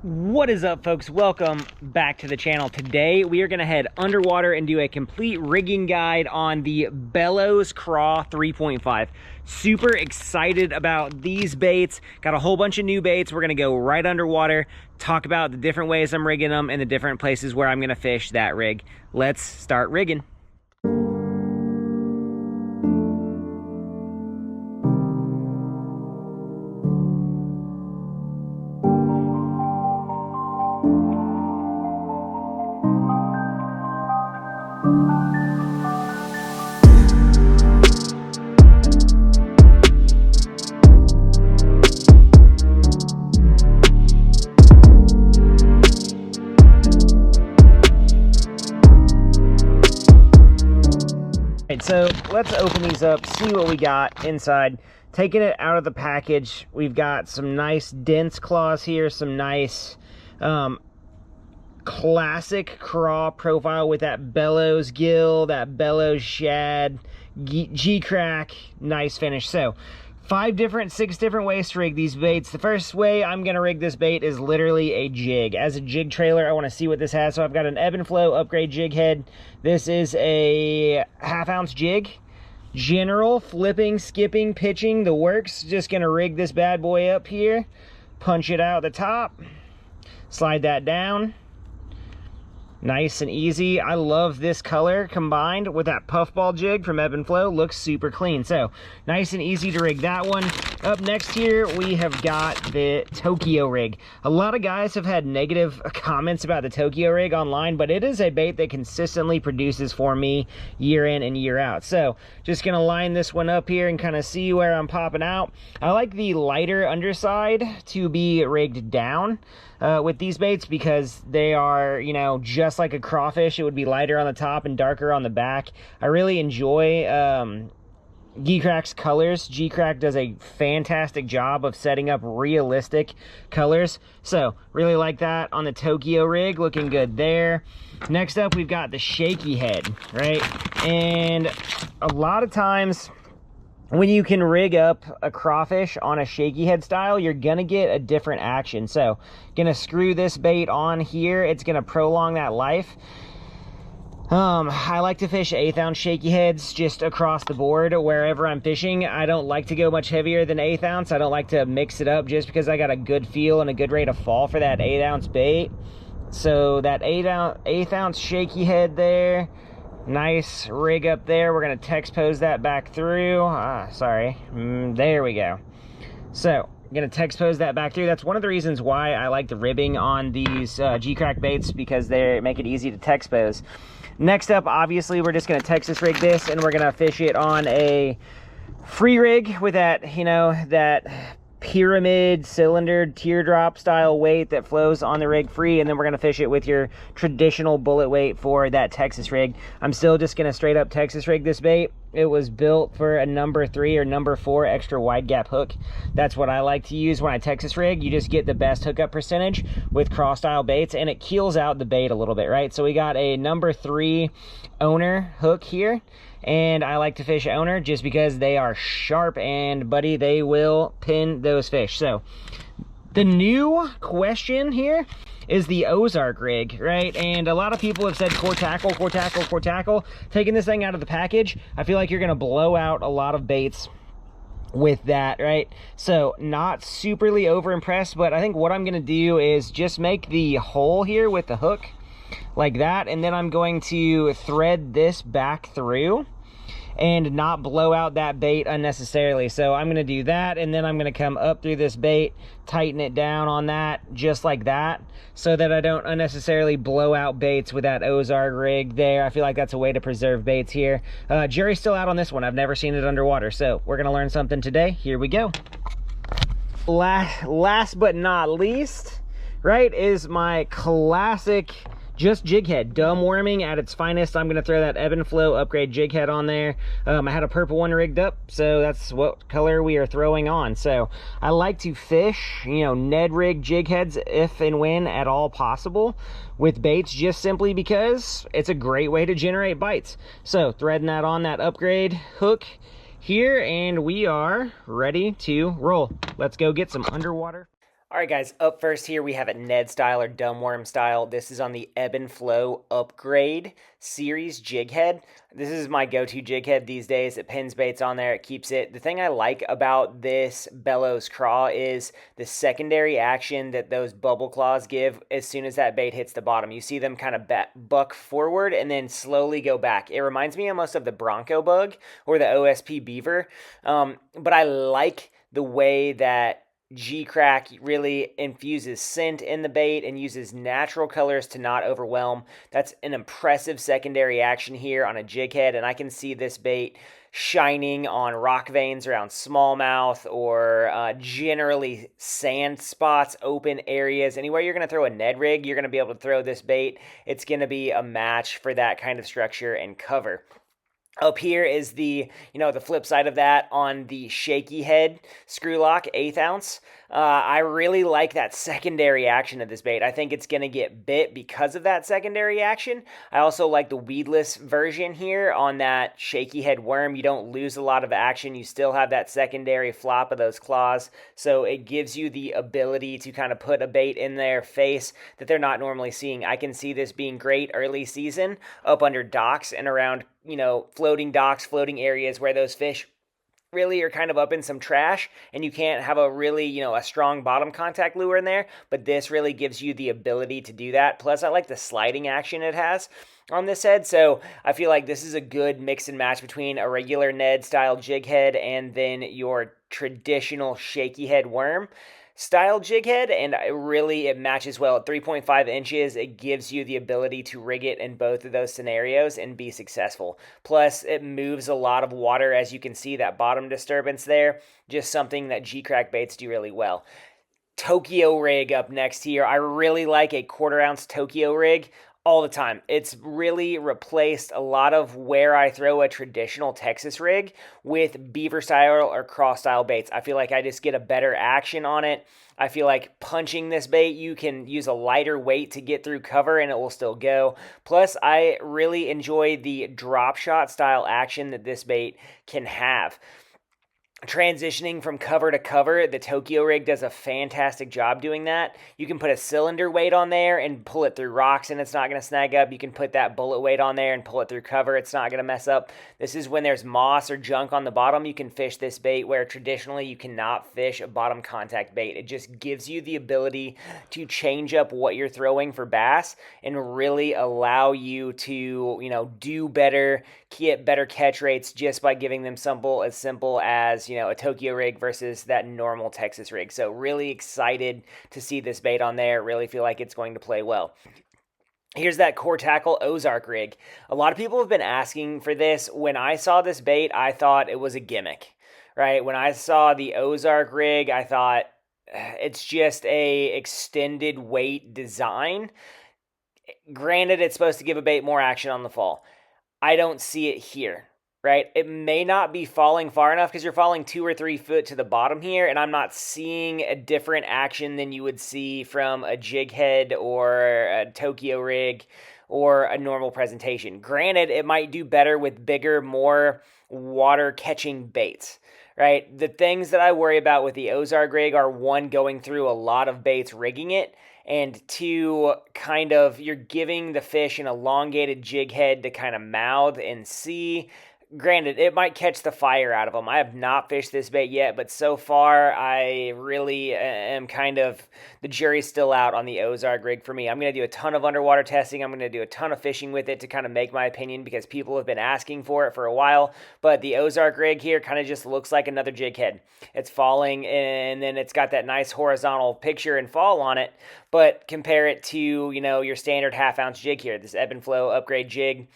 What is up, folks? Welcome back to the channel. Today we are going to head underwater and do a complete rigging guide on the Bellows Craw 3.5. Super excited about these baits. Got a whole bunch of new baits. We're going to go right underwater, talk about the different ways I'm rigging them and the different places where I'm going to fish that rig. Let's start rigging. So let's open these up, see what we got inside. Taking it out of the package, we've got some nice dense claws here, some nice classic craw profile with that bellows gill, that bellows shad, Geecrack, nice finish. So 6 different ways to rig these baits. The first way I'm gonna rig this bait is literally a jig. As a jig trailer, I wanna see what this has. So I've got an Ebb N Flow upgrade jig head. This is a 1/2 ounce jig. General flipping, skipping, pitching, the works. Just gonna rig this bad boy up here, punch it out the top, slide that down. Nice and easy. I love this color combined with that puffball jig from Ebb N Flow. Looks super clean. So nice and easy to rig that one. Up next here, we have got the Tokyo rig. A lot of guys have had negative comments about the Tokyo rig online, but it is a bait that consistently produces for me year in and year out. So just gonna line this one up here and kind of see where I'm popping out. I like the lighter underside to be rigged down with these baits because they are, you know, just like a crawfish. It would be lighter on the top and darker on the back. I really enjoy Geecrack's colors. Geecrack does a fantastic job of setting up realistic colors. So really like that on the Tokyo rig, looking good there. Next up, we've got the shaky head, right? And a lot of times when you can rig up a crawfish on a shaky head style, you're gonna get a different action. So gonna screw this bait on here. It's gonna prolong that life. I like to fish 1/8 ounce shaky heads just across the board wherever I'm fishing. I don't like to go much heavier than 1/8 ounce. I don't like to mix it up just because I got a good feel and a good rate of fall for that 1/8 ounce bait. So that 1/8 ounce shaky head there. Nice rig up there. We're going to text pose that back through. There we go. So I'm going to text pose that back through. That's one of the reasons why I like the ribbing on these Geecrack baits, because they make it easy to text pose. Next up, obviously, we're just going to Texas rig this, and we're going to fish it on a free rig with that, you know, that pyramid cylinder teardrop style weight that flows on the rig free, and then we're going to fish it with your traditional bullet weight for that Texas rig. I'm still just going to straight up Texas rig this bait. It was built for a number 3 or number 4 extra wide gap hook. That's what I like to use when I Texas rig. You just get the best hookup percentage with craw style baits, and it keels out the bait a little bit, right? So we got a number 3 owner hook here, and I like to fish owner just because they are sharp, and buddy, they will pin those fish. So the new question here is the Ozark rig, right? And a lot of people have said core tackle, core tackle, core tackle. Taking this thing out of the package, I feel like you're gonna blow out a lot of baits with that, right? So not superly over impressed, but I think what I'm gonna do is just make the hole here with the hook like that, and then I'm going to thread this back through and not blow out that bait unnecessarily. So I'm going to do that, and then I'm going to come up through this bait, tighten it down on that just like that, so that I don't unnecessarily blow out baits with that Ozark rig there. I feel like that's a way to preserve baits here. Jury's still out on this one. I've never seen it underwater, so we're going to learn something today. Here we go. Last but not least, right, is my classic just jig head, dumb worming at its finest. I'm going to throw that Ebb N Flow upgrade jig head on there. I had a purple one rigged up, so that's what color we are throwing on. So I like to fish, you know, Ned rig jig heads if and when at all possible with baits, just simply because it's a great way to generate bites. So threading that on that upgrade hook here, and we are ready to roll. Let's go get some underwater. All right, guys, up first here we have a Ned-style or dumbworm style. This is on the Ebb N Flow upgrade series jig head. This is my go-to jig head these days. It pins baits on there. It keeps it. The thing I like about this Bellows Craw is the secondary action that those bubble claws give as soon as that bait hits the bottom. You see them kind of buck forward and then slowly go back. It reminds me almost of the Bronco bug or the OSP beaver, but I like the way that Geecrack really infuses scent in the bait and uses natural colors to not overwhelm. That's an impressive secondary action here on a jig head, and I can see this bait shining on rock veins around smallmouth or generally sand spots, open areas. Anywhere you're going to throw a Ned rig, you're going to be able to throw this bait. It's going to be a match for that kind of structure and cover. Up here is the flip side of that on the shaky head screw lock 1/8 ounce. I really like that secondary action of this bait. I think it's going to get bit because of that secondary action. I also like the weedless version here on that shaky head worm. You don't lose a lot of action. You still have that secondary flop of those claws. So it gives you the ability to kind of put a bait in their face that they're not normally seeing. I can see this being great early season up under docks and around floating docks, floating areas where those fish really are kind of up in some trash and you can't have a really, a strong bottom contact lure in there, but this really gives you the ability to do that. Plus, I like the sliding action it has on this head, so I feel like this is a good mix and match between a regular Ned style jig head and then your traditional shaky head worm style jig head, and it matches well at 3.5 inches. It gives you the ability to rig it in both of those scenarios and be successful. Plus, it moves a lot of water, as you can see that bottom disturbance there, just something that Geecrack baits do really well. Tokyo rig up next here. I really like a 1/4 ounce Tokyo rig all the time. It's really replaced a lot of where I throw a traditional Texas rig with beaver style or craw style baits. I feel like I just get a better action on it. I feel like punching this bait, you can use a lighter weight to get through cover and it will still go. Plus, I really enjoy the drop shot style action that this bait can have. Transitioning from cover to cover, the Tokyo rig does a fantastic job doing that. You can put a cylinder weight on there and pull it through rocks and it's not going to snag up. You can put that bullet weight on there and pull it through cover. It's not going to mess up. This is when there's moss or junk on the bottom. You can fish this bait where traditionally you cannot fish a bottom contact bait. It just gives you the ability to change up what you're throwing for bass and really allow you to, do better, get better catch rates just by giving them as simple as, a Tokyo rig versus that normal Texas rig. So really excited to see this bait on there. Really feel like it's going to play well. Here's that core tackle Ozark rig. A lot of people have been asking for this. When I saw this bait, I thought it was a gimmick, right? When I saw the Ozark rig, I thought it's just a extended weight design. Granted, it's supposed to give a bait more action on the fall. I don't see it here, right? It may not be falling far enough because you're falling 2 or 3 foot to the bottom here, and I'm not seeing a different action than you would see from a jig head or a Tokyo rig or a normal presentation. Granted, it might do better with bigger, more water-catching baits, right? The things that I worry about with the Ozark rig are, 1, going through a lot of baits rigging it, and 2, you're giving the fish an elongated jig head to kind of mouth and see. Granted, it might catch the fire out of them. I have not fished this bait yet, but so far, I really am the jury's still out on the Ozark rig for me. I'm going to do a ton of underwater testing. I'm going to do a ton of fishing with it to kind of make my opinion because people have been asking for it for a while. But the Ozark rig here kind of just looks like another jig head. It's falling, and then it's got that nice horizontal picture and fall on it. But compare it to, your standard 1/2 ounce jig here, this Ebb N Flow upgrade jig.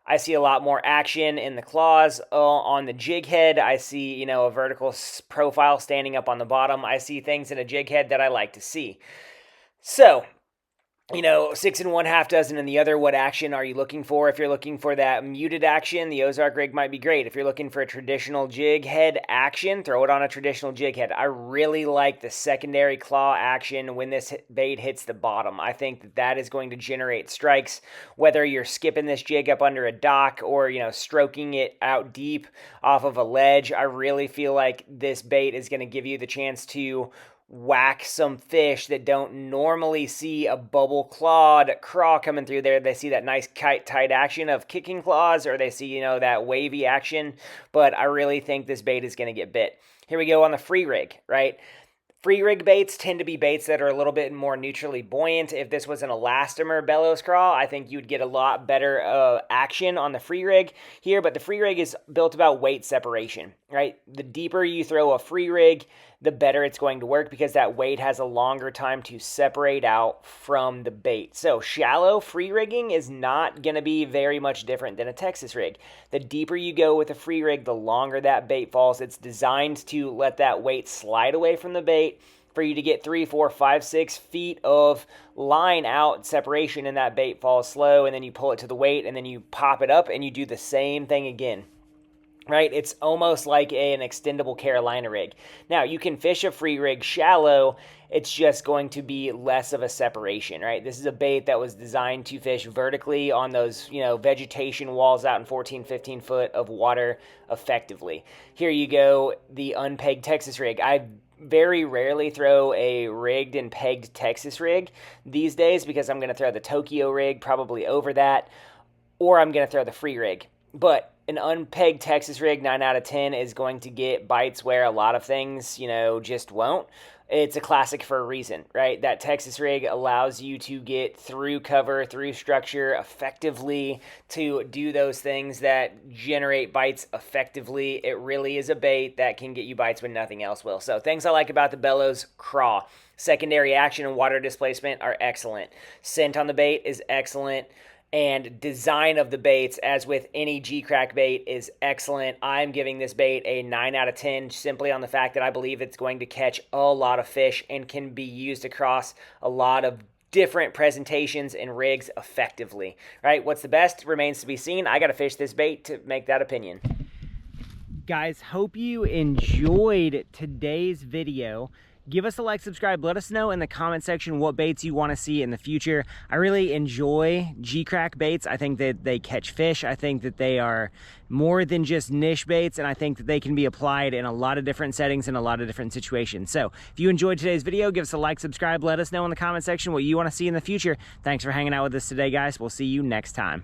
I see a lot more action in the claws on the jig head. I see, a vertical profile standing up on the bottom. I see things in a jig head that I like to see. So, 6 1/2 dozen in the other. What action are you looking for? If you're looking for that muted action, the Ozark rig might be great. If you're looking for a traditional jig head action, throw it on a traditional jig head. I really like the secondary claw action when this bait hits the bottom. I think that is going to generate strikes, whether you're skipping this jig up under a dock or, stroking it out deep off of a ledge. I really feel like this bait is going to give you the chance to whack some fish that don't normally see a bubble clawed craw coming through there. They see that nice tight action of kicking claws, or they see, you know, that wavy action. But I really think this bait is going to get bit. Here we go on the free rig, right? Free rig baits tend to be baits that are a little bit more neutrally buoyant. If this was an elastomer bellows craw, I think you'd get a lot better action on the free rig here, but the free rig is built about weight separation, right? The deeper you throw a free rig, the better it's going to work because that weight has a longer time to separate out from the bait. So shallow free rigging is not going to be very much different than a Texas rig. The deeper you go with a free rig, the longer that bait falls. It's designed to let that weight slide away from the bait for you to get 3, 4, 5, 6 feet of line out separation, and that bait falls slow, and then you pull it to the weight, and then you pop it up, and you do the same thing again. Right, it's almost like an extendable Carolina rig. Now, you can fish a free rig shallow, it's just going to be less of a separation, right? This is a bait that was designed to fish vertically on those, you know, vegetation walls out in 14, 15 foot of water effectively. Here you go, the unpegged Texas rig. I very rarely throw a rigged and pegged Texas rig these days because I'm going to throw the Tokyo rig probably over that, or I'm going to throw the free rig. But an unpegged Texas rig, 9 out of 10, is going to get bites where a lot of things, you know, just won't. It's a classic for a reason, right? That Texas rig allows you to get through cover, through structure effectively, to do those things that generate bites effectively. It really is a bait that can get you bites when nothing else will. So things I like about the Bellows Craw: secondary action and water displacement are excellent. Scent on the bait is excellent. And design of the baits, as with any Geecrack bait, is excellent. I'm giving this bait a 9 out of 10 simply on the fact that I believe it's going to catch a lot of fish and can be used across a lot of different presentations and rigs effectively. Right? What's the best remains to be seen. I got to fish this bait to make that opinion. Guys, hope you enjoyed today's video. Give us a like, subscribe, let us know in the comment section what baits you want to see in the future. I really enjoy Geecrack baits. I think that they catch fish. I think that they are more than just niche baits, and I think that they can be applied in a lot of different settings and a lot of different situations. So if you enjoyed today's video, give us a like, subscribe, let us know in the comment section what you want to see in the future. Thanks for hanging out with us today, guys. We'll see you next time.